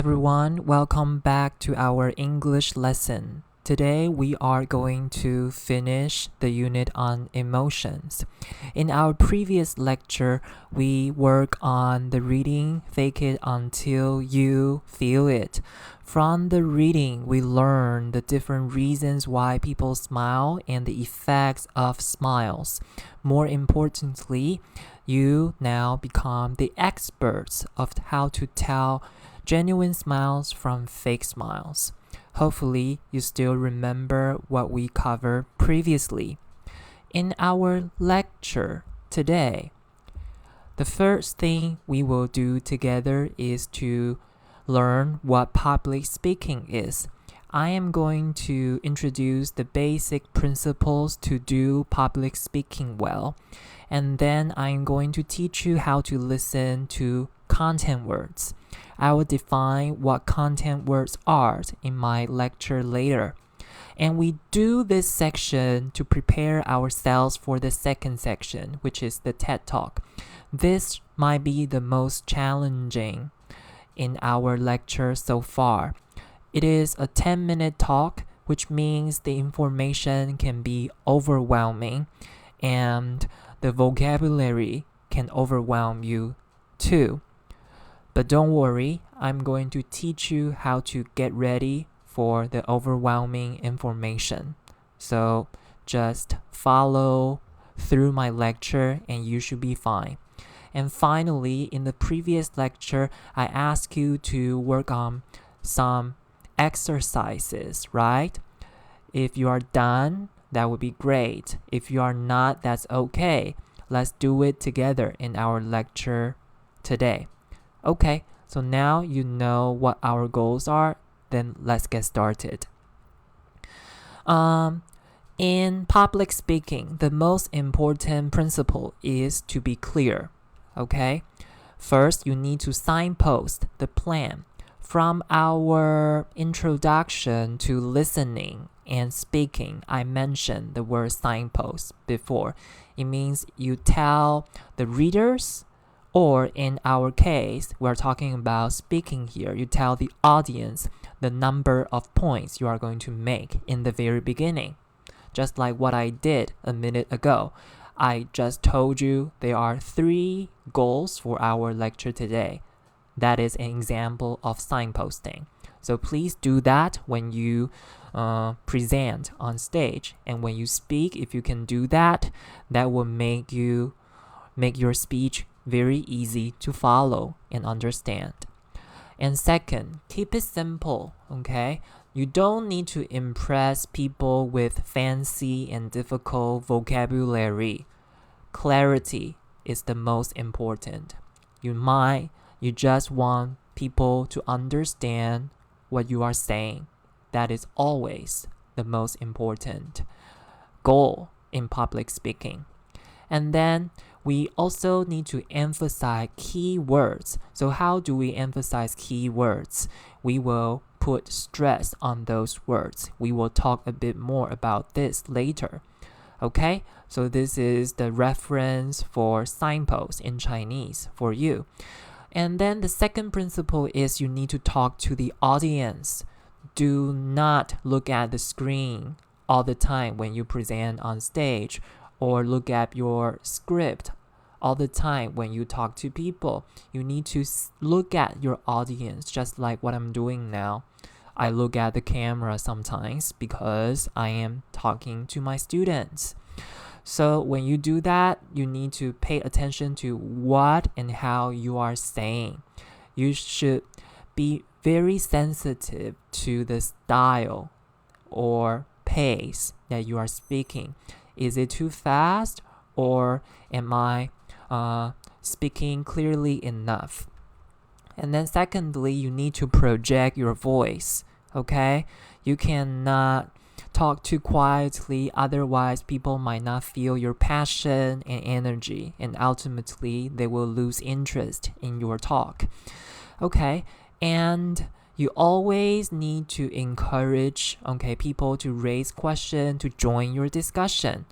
Everyone, welcome back to our English lesson. Today we are going to finish the unit on emotions. In our previous lecture, we work on the reading Fake It Until You Feel It. From the reading, we learn the different reasons why people smile and the effects of smiles. More importantly, you now become the experts of how to tell genuine smiles from fake smiles. Hopefully, you still remember what we covered previously. In our lecture today, the first thing we will do together is to learn what public speaking is. I am going to introduce the basic principles to do public speaking well, and then I'm going to teach you how to listen to content words. I will define what content words are in my lecture later. And we do this section to prepare ourselves for the second section, which is the TED Talk. This might be the most challenging in our lecture so far. It is a 10-minute talk, which means the information can be overwhelming and the vocabulary can overwhelm you too. But don't worry, I'm going to teach you how to get ready for the overwhelming information. So just follow through my lecture and you should be fine. And finally, in the previous lecture, I asked you to work on some exercises, right? If you are done, that would be great. If you are not, that's okay. Let's do it together in our lecture today. Okay, so now you know what our goals are, then let's get started. In public speaking, the most important principle is to be clear, okay? First, you need to signpost the plan. From our introduction to listening and speaking, I mentioned the word signpost before. It means you tell the readers, or in our case, we're talking about speaking here, you tell the audience the number of points you are going to make in the very beginning. Just like what I did a minute ago. I just told you there are 3 goals for our lecture today. That is an example of signposting. So please do that when you present on stage. And when you speak, if you can do that, that will make your speech very easy to follow and understand. And second, keep it simple, okay? You don't need to impress people with fancy and difficult vocabulary. Clarity is the most important. You just want people to understand what you are saying. That is always the most important goal in public speaking. And then we also need to emphasize key words. So how do we emphasize key words? We will put stress on those words. We will talk a bit more about this later. Okay, so this is the reference for signpost in Chinese for you. And then the second principle is you need to talk to the audience. Do not look at the screen all the time when you present on stage, or look at your script all the time when you talk to people. You need to look at your audience, just like what I'm doing now. I look at the camera sometimes because I am talking to my students. So when you do that, you need to pay attention to what and how you are saying. You should be very sensitive to the style or pace that you are speaking. Is it too fast, or am I speaking clearly enough? And then secondly, you need to project your voice, okay? You cannot talk too quietly, otherwise people might not feel your passion and energy, and ultimately they will lose interest in your talk. Okay, and you always need to encourage people to raise questions, to join your discussion.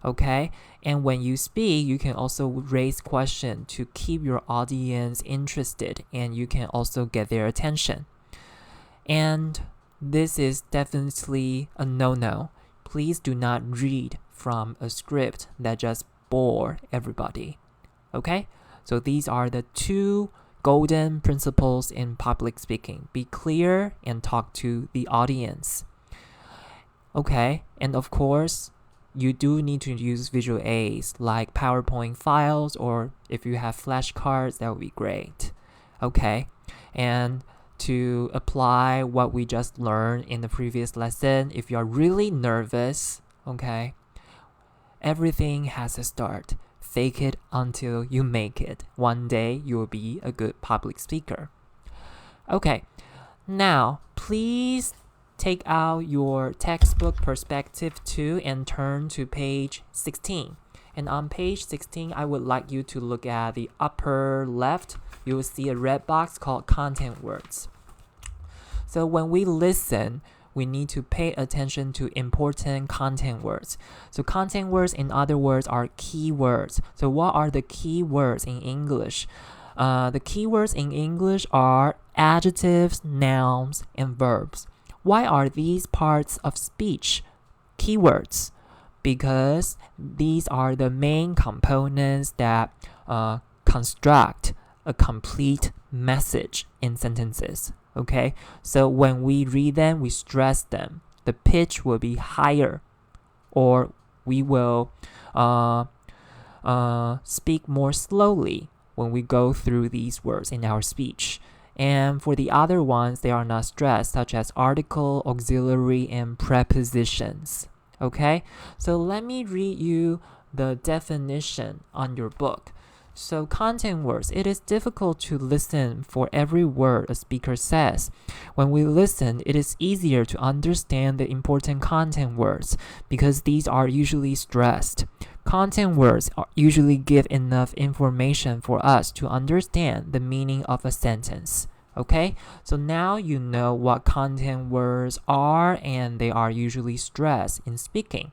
Okay, and when you speak, you can also raise questions to keep your audience interested, and you can also get their attention. And this is definitely a no-no. Please do not read from a script that just bore everybody. Okay? So these are the 2 golden principles in public speaking. Be clear and talk to the audience. Okay? And of course, you do need to use visual aids like PowerPoint files, or if you have flashcards, that would be great. Okay? And to apply what we just learned in the previous lesson, if you're really nervous, okay, everything has a start. Fake it until you make it. One day you will be a good public speaker. Okay, now please take out your textbook perspective 2 and turn to page 16. And on page 16, I would like you to look at the upper left. You will see a red box called content words. So when we listen, we need to pay attention to important content words. So content words, in other words, are keywords. So what are the keywords in English? The keywords in English are adjectives, nouns, and verbs. Why are these parts of speech keywords? Because these are the main components that construct a complete message in sentences. Okay, so when we read them, we stress them. The pitch will be higher, or we will speak more slowly when we go through these words in our speech. And for the other ones, they are not stressed, such as article, auxiliary, and prepositions. Okay, so let me read you the definition on your book. So content words, it is difficult to listen for every word a speaker says. When we listen, it is easier to understand the important content words because these are usually stressed. Content words usually give enough information for us to understand the meaning of a sentence. Okay, so now you know what content words are, and they are usually stressed in speaking.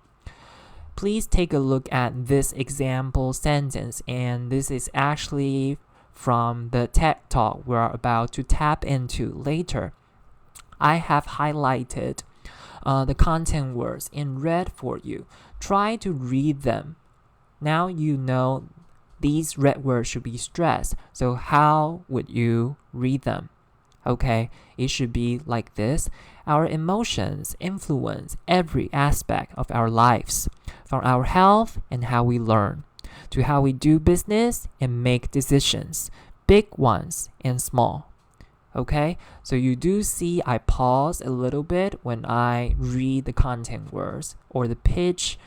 Please take a look at this example sentence, and this is actually from the TED Talk we're about to tap into later. I have highlighted the content words in red for you. Try to read them. Now you know these red words should be stressed, so how would you read them? Okay, it should be like this. Our emotions influence every aspect of our lives, from our health and how we learn, to how we do business and make decisions, big ones and small. Okay, so you do see I pause a little bit when I read the content words, or the pitch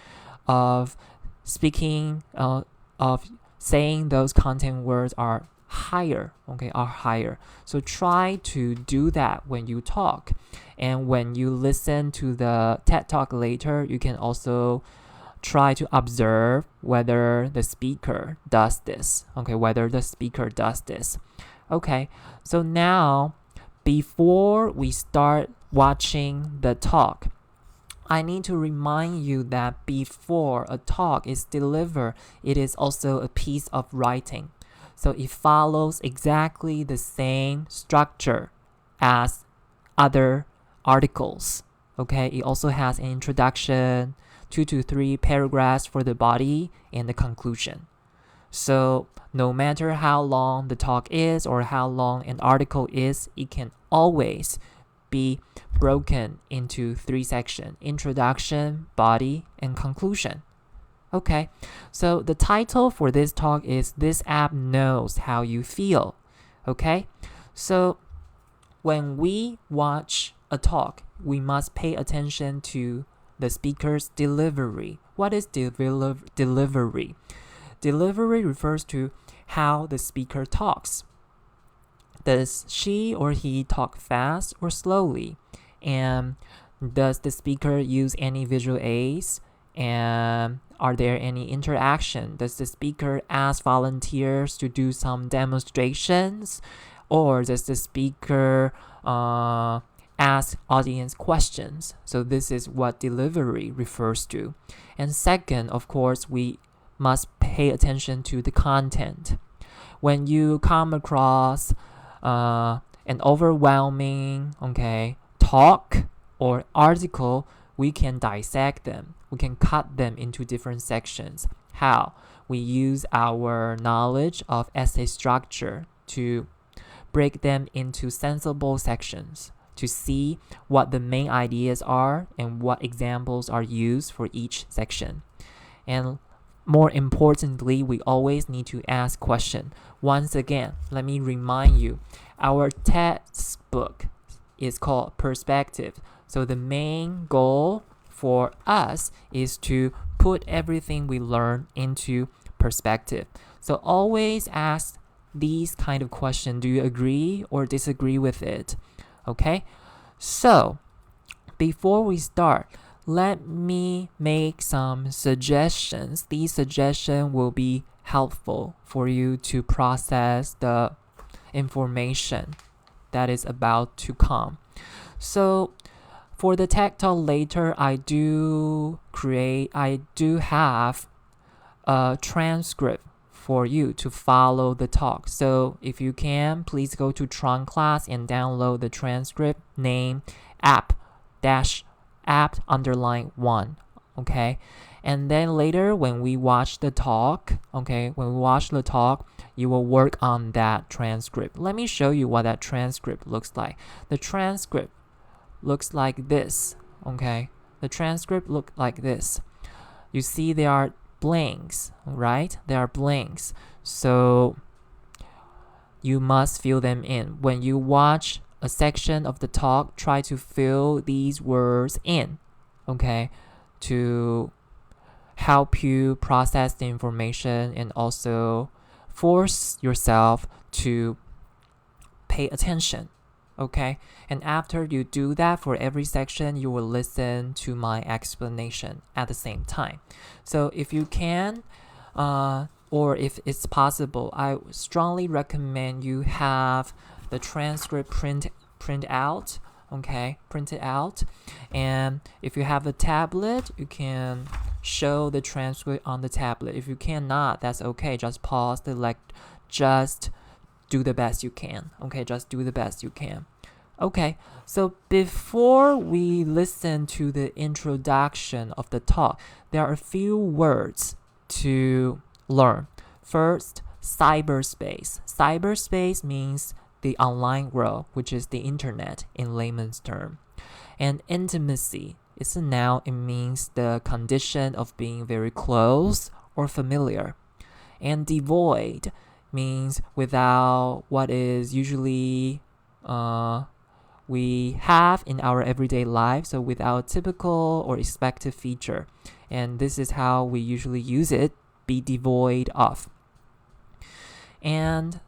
of speaking, of saying those content words are higher, okay, are higher. So try to do that when you talk. And when you listen to the TED Talk later, you can also try to observe whether the speaker does this. Okay, whether the speaker does this. Okay, so now before we start watching the talk, I need to remind you that before a talk is delivered, it is also a piece of writing. So it follows exactly the same structure as other articles. Okay, it also has an introduction, 2 to 3 paragraphs for the body, and the conclusion. So no matter how long the talk is or how long an article is, it can always be broken into 3 sections: introduction, body, and conclusion. Okay, so the title for this talk is "This App Knows How You Feel." Okay, so when we watch a talk, we must pay attention to the speaker's delivery. What is delivery? Delivery refers to how the speaker talks. Does she or he talk fast or slowly? And does the speaker use any visual aids? And are there any interaction? Does the speaker ask volunteers to do some demonstrations? Or does the speaker ask audience questions? So this is what delivery refers to. And second, of course, we must pay attention to the content. When you come across an overwhelming, talk or article, we can dissect them. We can cut them into different sections. How? We use our knowledge of essay structure to break them into sensible sections to see what the main ideas are and what examples are used for each section. And more importantly, we always need to ask questions. Once again, let me remind you, our textbook is called Perspective. So the main goal for us is to put everything we learn into perspective. So always ask these kind of questions. Do you agree or disagree with it? Okay, so before we start, let me make some suggestions. These suggestions will be helpful for you to process the information that is about to come. So for the tech talk later, I do have a transcript for you to follow the talk. So if you can, please go to Tron class and download the transcript, name app_1, okay? And then later when we watch the talk, you will work on that transcript. Let me show you what that transcript looks like. The transcript looks like this, okay? The transcript looks like this. You see there are blanks, right? There are blanks. So you must fill them in. When you watch a section of the talk, try to fill these words in, okay? To help you process the information and also force yourself to pay attention. Okay, and after you do that for every section, you will listen to my explanation at the same time. So if you can, or if it's possible, I strongly recommend you have the transcript print out. Okay, print it out. And if you have a tablet, you can show the transcript on the tablet. If you cannot, that's okay. Just pause the just do the best you can. Okay, just do the best you can. Okay, so before we listen to the introduction of the talk, there are a few words to learn. First, cyberspace. Cyberspace means the online world, which is the internet in layman's term. And intimacy is a noun. It means the condition of being very close or familiar. And devoid means without what is usually we have in our everyday life, so without typical or expected feature. And this is how we usually use it, be devoid of. And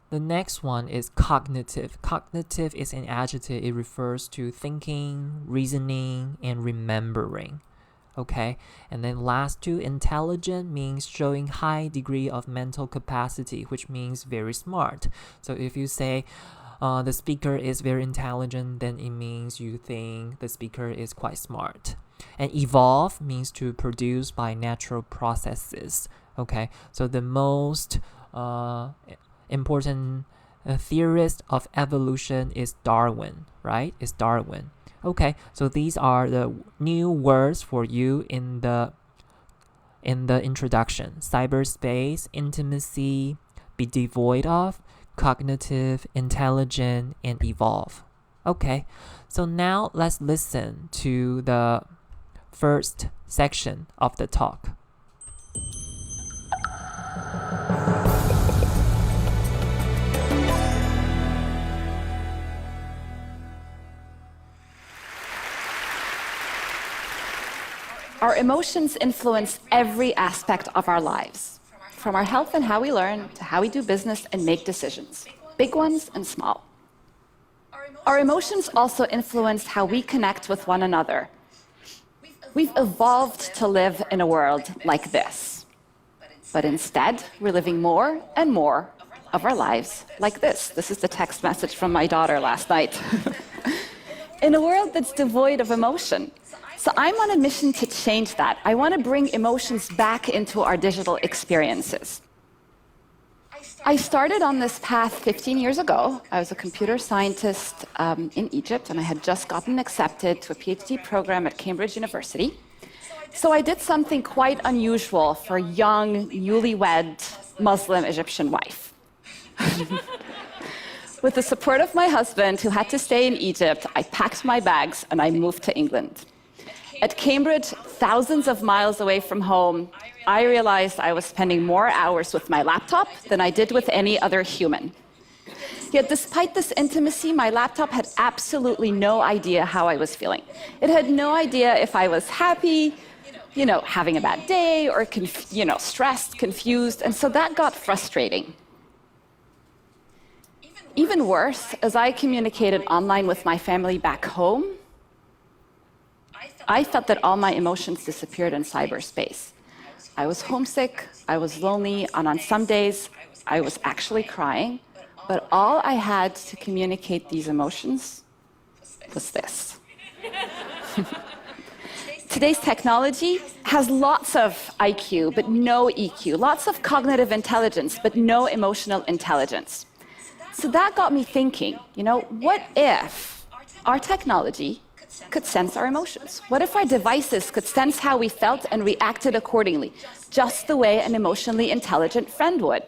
the next one is cognitive. Cognitive is an adjective. It refers to thinking, reasoning, and remembering. Okay, and then last two, intelligent means showing high degree of mental capacity, which means very smart. So if you say the speaker is very intelligent, then it means you think the speaker is quite smart. And evolve means to produce by natural processes. Okay, so the most important theorist of evolution is Darwin, right? Is Darwin. Okay, so these are the new words for you in the introduction. Cyberspace, intimacy, be devoid of, cognitive, intelligent, and evolve. Okay, so now let's listen to the first section of the talk. Our emotions influence every aspect of our lives, from our health and how we learn to how we do business and make decisions, big ones and small. Our emotions also influence how we connect with one another. We've evolved to live in a world like this, but instead we're living more and more of our lives like this. This is the text message from my daughter last night. In a world that's devoid of emotion. So I'm on a mission to change that. I want to bring emotions back into our digital experiences. I started on this path 15 years ago. I was a computer scientist in Egypt, and I had just gotten accepted to a PhD program at Cambridge University. So I did something quite unusual for a young, newlywed Muslim Egyptian wife. With the support of my husband, who had to stay in Egypt, I packed my bags and I moved to England. At Cambridge, thousands of miles away from home, I realized I was spending more hours with my laptop than I did with any other human. Yet despite this intimacy, my laptop had absolutely no idea how I was feeling. It had no idea if I was happy, having a bad day, or stressed, confused, and so that got frustrating. Even worse, as I communicated online with my family back home, I felt that all my emotions disappeared in cyberspace. I was homesick, I was lonely, and on some days, I was actually crying, but all I had to communicate these emotions was this. Today's technology has lots of IQ, but no EQ, lots of cognitive intelligence, but no emotional intelligence. So that got me thinking, what if our technology could sense our emotions? What if our devices could sense how we felt and reacted accordingly, just the way an emotionally intelligent friend would?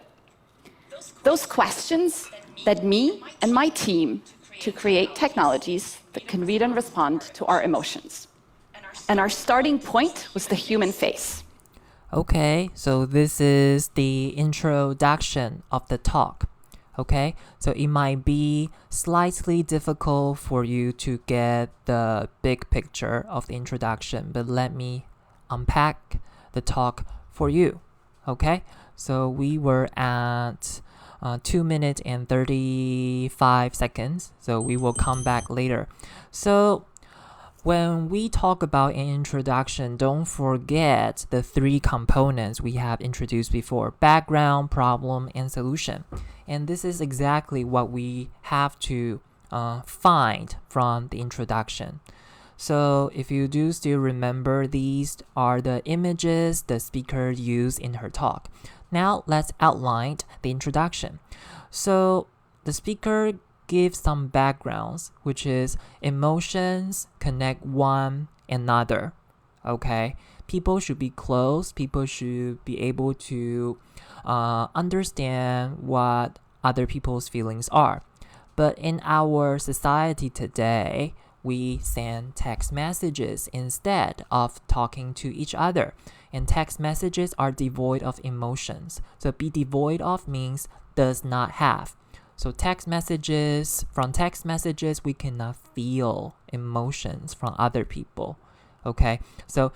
Those questions led me and my team to create technologies that can read and respond to our emotions. And our starting point was the human face. Okay, so this is the introduction of the talk. Okay, so it might be slightly difficult for you to get the big picture of the introduction, but let me unpack the talk for you. Okay, so we were at 2 minutes and 35 seconds, so we will come back later. So when we talk about an introduction, don't forget the 3 components we have introduced before: background, problem, and solution. And this is exactly what we have to find from the introduction. So if you do still remember, these are the images the speaker used in her talk. Now let's outline the introduction. So the speaker gives some backgrounds, which is emotions connect one another. Okay, people should be close. People should be able to understand what other people's feelings are. But in our society today, we send text messages instead of talking to each other. And text messages are devoid of emotions. So be devoid of means does not have. So from text messages, we cannot feel emotions from other people. Okay, so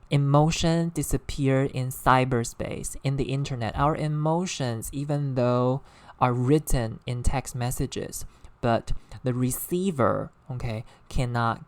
emotion disappear in cyberspace, in the internet. Our emotions, even though are written in text messages, but the receiver, cannot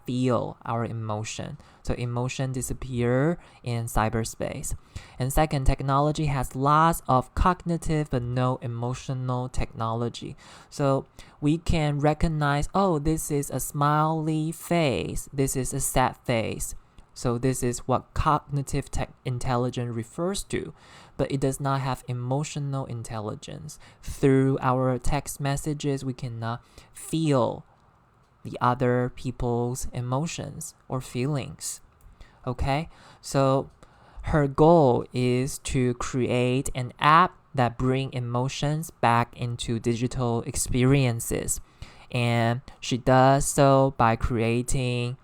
feel our emotion. So emotion disappear in cyberspace. And second, technology has lots of cognitive but no emotional technology. So we can recognize, this is a smiley face, this is a sad face. So this is what cognitive intelligence refers to, but it does not have emotional intelligence. Through our text messages, we cannot feel the other people's emotions or feelings. Okay, so her goal is to create an app that bring emotions back into digital experiences, and she does so by creating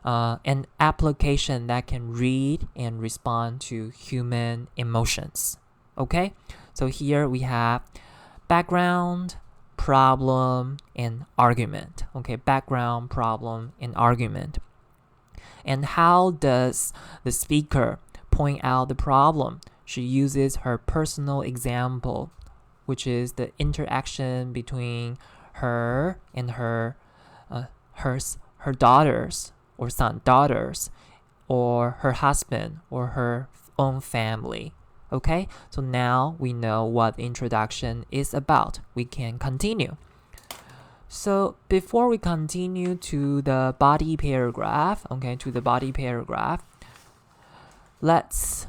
an application that can read and respond to human emotions. Okay, so here we have background, problem, and argument. Okay, background, problem, and argument. And how does the speaker point out the problem? She uses her personal example, which is the interaction between her and her daughters or daughters, or her husband or her own family. Okay, so now we know what the introduction is about. We can continue. So before we continue to the body paragraph, let's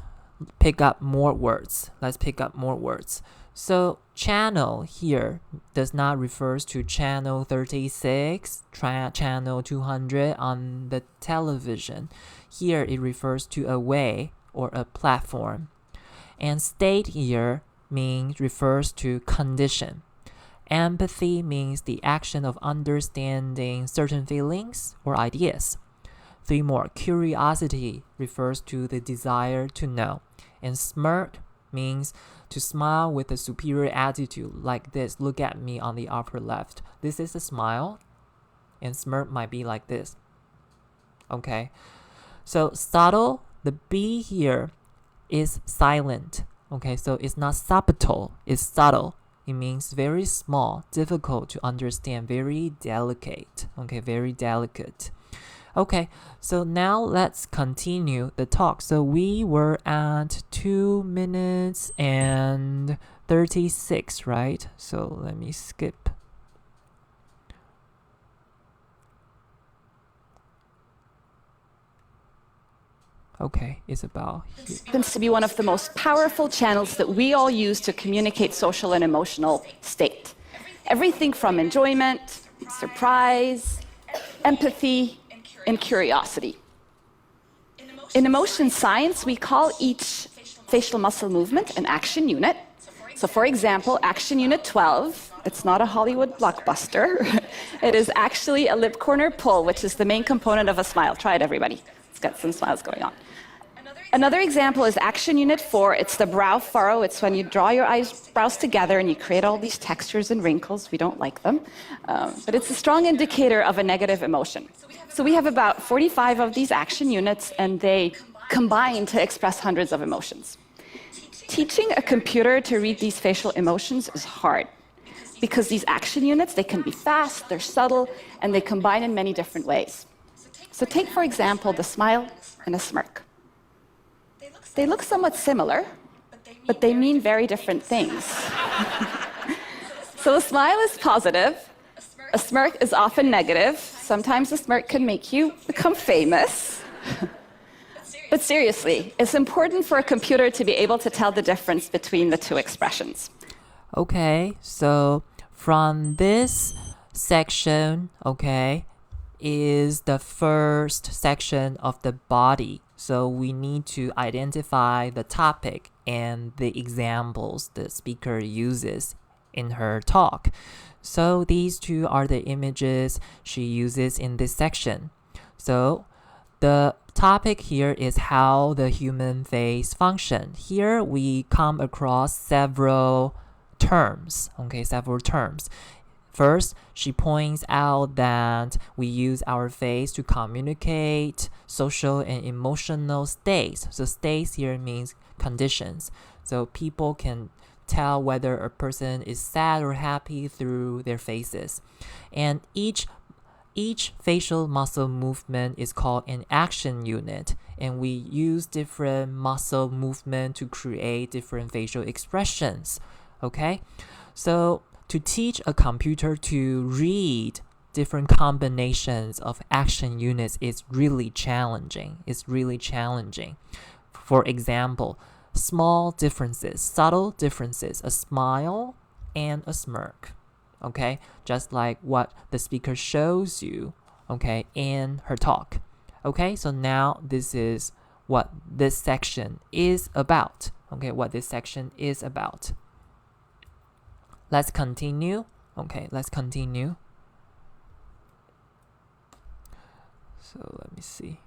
pick up more words. Let's pick up more words. So channel here does not refers to channel 36, channel 200 on the television. Here it refers to a way or a platform. And state here refers to condition. Empathy means the action of understanding certain feelings or ideas. 3 more. Curiosity refers to the desire to know. And smirk means to smile with a superior attitude, like this. Look at me on the upper left. This is a smile, and smirk might be like this. Okay, so subtle, the B here is silent. Okay, so it's not subtle, it's subtle. It means very small, difficult to understand, very delicate. Okay, very delicate. Okay, so now let's continue the talk. So we were at 2 minutes and 36, right? So let me skip. Okay, it's about here. Happens to be one of the most powerful channels that we all use to communicate social and emotional state. Everything from enjoyment, surprise, empathy, and curiosity. In emotion science, we call each facial muscle movement an action unit. So for example, action unit 12, it's not a Hollywood blockbuster. It is actually a lip corner pull, which is the main component of a smile. Try it, everybody. Let's get some smiles going on. Another example is action unit 4. It's the brow furrow. It's when you draw your eyebrows together and you create all these textures and wrinkles. We don't like them. But it's a strong indicator of a negative emotion. So we have about 45 of these action units, and they combine to express hundreds of emotions. Teaching a computer to read these facial emotions is hard, because these action units, they can be fast, they're subtle, and they combine in many different ways. So take, for example, the smile and a smirk. They look somewhat similar, but they mean very different things. So a smile is positive, a smirk is often negative. Sometimes a smirk can make you become famous. But seriously, it's important for a computer to be able to tell the difference between the two expressions. Okay, so from this section, okay, is the first section of the body. So we need to identify the topic and the examples the speaker uses in her talk. So these two are the images she uses in this section. So the topic here is how the human face functions. Here we come across several terms. Okay, several terms. First, she points out that we use our face to communicate social and emotional states. So states here means conditions. So people can tell whether a person is sad or happy through their faces. And each facial muscle movement is called an action unit, and we use different muscle movement to create different facial expressions. Okay? So to teach a computer to read different combinations of action units is really challenging. It's really challenging. For example, small differences, subtle differences, a smile and a smirk. Okay, just like what the speaker shows you, okay, in her talk. Okay, so now this is what this section is about. Okay, what this section is about. Let's continue. Okay, let's continue. So let me see.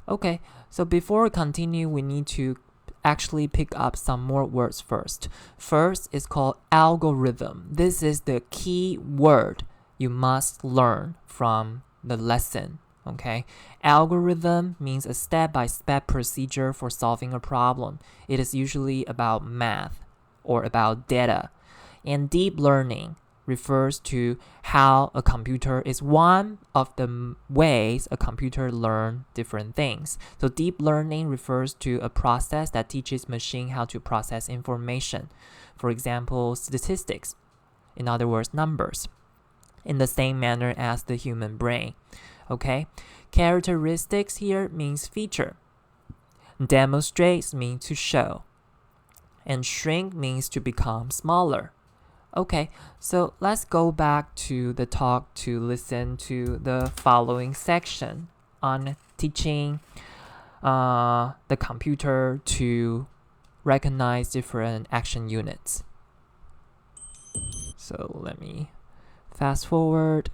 Okay, so before we continue, we need to actually pick up some more words first. First is called algorithm. This is the key word you must learn from the lesson. Okay, algorithm means a step-by-step procedure for solving a problem. It is usually about math or about data. And deep learning refers to how a computer is one of the ways a computer learns different things. So deep learning refers to a process that teaches machine how to process information. For example, statistics, in other words, numbers, in the same manner as the human brain. Okay? Characteristics here means feature. Demonstrate means to show. And shrink means to become smaller. Okay, so let's go back to the talk to listen to the following section on teaching the computer to recognize different action units. So let me fast forward.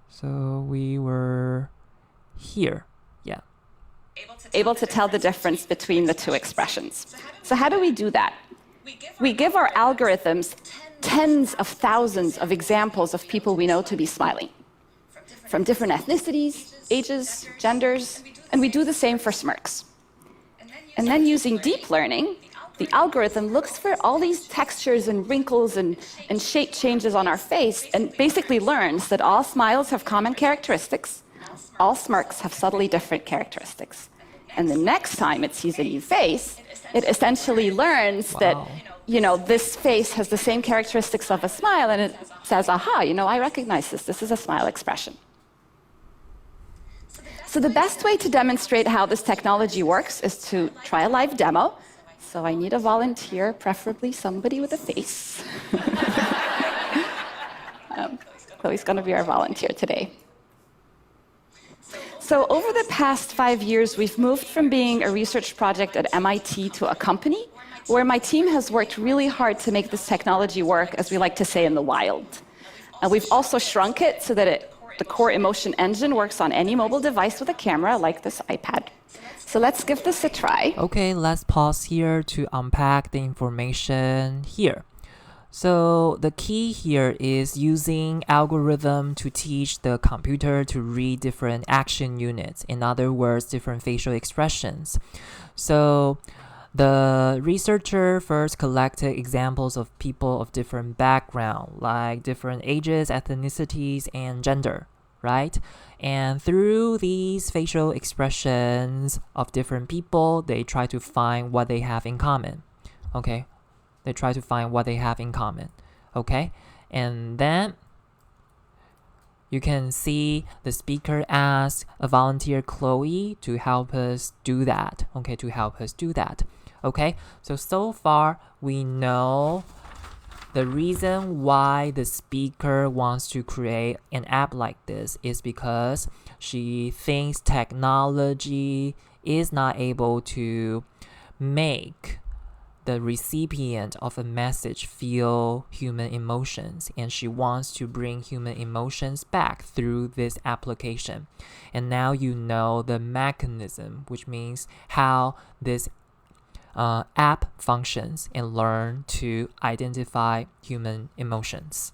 So we were here. Yeah. Able to tell the difference between the two expressions. So how do we do that? We give our algorithms tens of thousands of examples of people we know to be smiling, from different ethnicities, ages, genders, and we do the same for smirks. And then using deep learning, the algorithm looks for all these textures and wrinkles and shape changes on our face and basically learns that all smiles have common characteristics, all smirks have subtly different characteristics. And the next time it sees a new face, it essentially learns that, this face has the same characteristics of a smile, and it says, aha, I recognize this. This is a smile expression. So the best way to demonstrate how this technology works is to try a live demo. So I need a volunteer, preferably somebody with a face. Chloe's going to be our volunteer today. So over the past 5 years, we've moved from being a research project at MIT to a company where my team has worked really hard to make this technology work, as we like to say, in the wild. And we've also shrunk it so that the core emotion engine works on any mobile device with a camera, like this iPad. So let's give this a try. Okay, let's pause here to unpack the information here. So the key here is using algorithm to teach the computer to read different action units, in other words, different facial expressions. So the researcher first collected examples of people of different background, like different ages, ethnicities, and gender, right? And through these facial expressions of different people, they try to find what they have in common, okay? They try to find what they have in common, okay? And then you can see the speaker asked a volunteer, Chloe, to help us do that, okay? To help us do that, okay? So far, we know the reason why the speaker wants to create an app like this is because she thinks technology is not able to make the recipient of a message feel human emotions, and she wants to bring human emotions back through this application. And now you know the mechanism, which means how this app functions, and learn to identify human emotions.